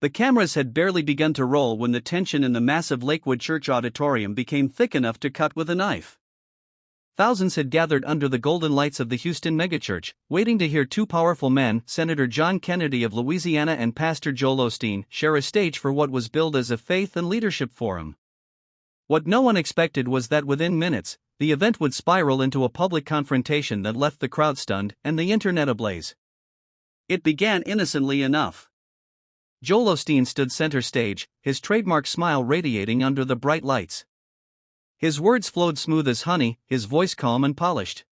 The cameras had barely begun to roll when the tension in the massive Lakewood Church auditorium became thick enough to cut with a knife. Thousands had gathered under the golden lights of the Houston megachurch, waiting to hear two powerful men, Senator John Kennedy of Louisiana and Pastor Joel Osteen, share a stage for what was billed as a faith and leadership forum. What no one expected was that within minutes, the event would spiral into a public confrontation that left the crowd stunned and the internet ablaze. It began innocently enough. Joel Osteen stood center stage, his trademark smile radiating under the bright lights. His words flowed smooth as honey, his voice calm and polished.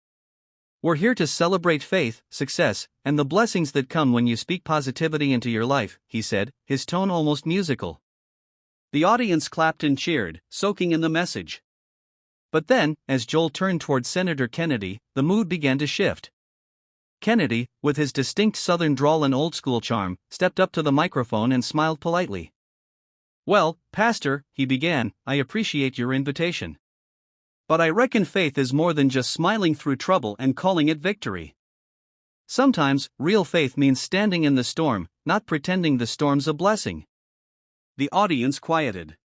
"We're here to celebrate faith, success, and the blessings that come when you speak positivity into your life," he said, his tone almost musical. The audience clapped and cheered, soaking in the message. But then, as Joel turned toward Senator Kennedy, the mood began to shift. Kennedy, with his distinct Southern drawl and old-school charm, stepped up to the microphone and smiled politely. "Well, Pastor," he began, "I appreciate your invitation. But I reckon faith is more than just smiling through trouble and calling it victory. Sometimes, real faith means standing in the storm, not pretending the storm's a blessing." The audience quieted.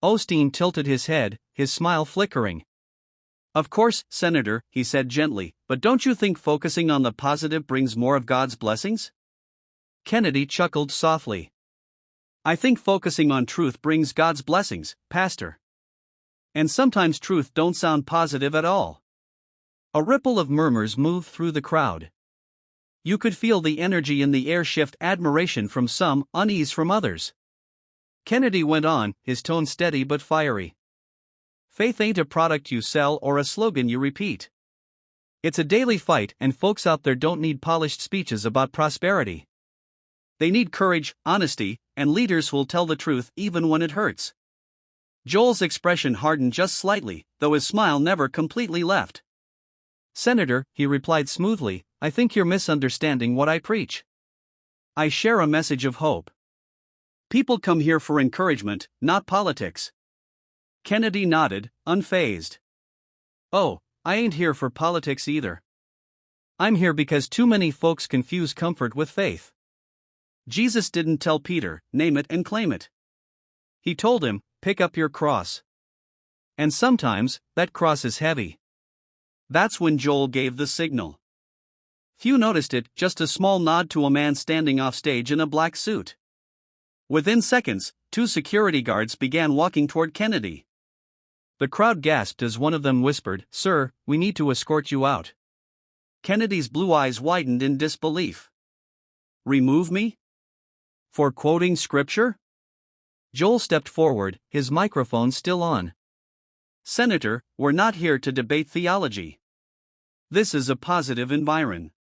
Osteen tilted his head, his smile flickering. "Of course, Senator," he said gently, "but don't you think focusing on the positive brings more of God's blessings?" Kennedy chuckled softly. "I think focusing on truth brings God's blessings, Pastor. And sometimes truth don't sound positive at all." A ripple of murmurs moved through the crowd. You could feel the energy in the air shift, admiration from some, unease from others. Kennedy went on, his tone steady but fiery. "Faith ain't a product you sell or a slogan you repeat. It's a daily fight, and folks out there don't need polished speeches about prosperity. They need courage, honesty, and leaders who'll tell the truth even when it hurts." Joel's expression hardened just slightly, though his smile never completely left. "Senator," he replied smoothly, "I think you're misunderstanding what I preach. I share a message of hope. People come here for encouragement, not politics." Kennedy nodded, unfazed. "Oh, I ain't here for politics either. I'm here because too many folks confuse comfort with faith. Jesus didn't tell Peter, name it and claim it. He told him, pick up your cross. And sometimes, that cross is heavy." That's when Joel gave the signal. Few noticed it, just a small nod to a man standing off stage in a black suit. Within seconds, two security guards began walking toward Kennedy. The crowd gasped as one of them whispered, "Sir, we need to escort you out." Kennedy's blue eyes widened in disbelief. "Remove me? For quoting scripture?" Joel stepped forward, his microphone still on. "Senator, we're not here to debate theology. This is a positive environment.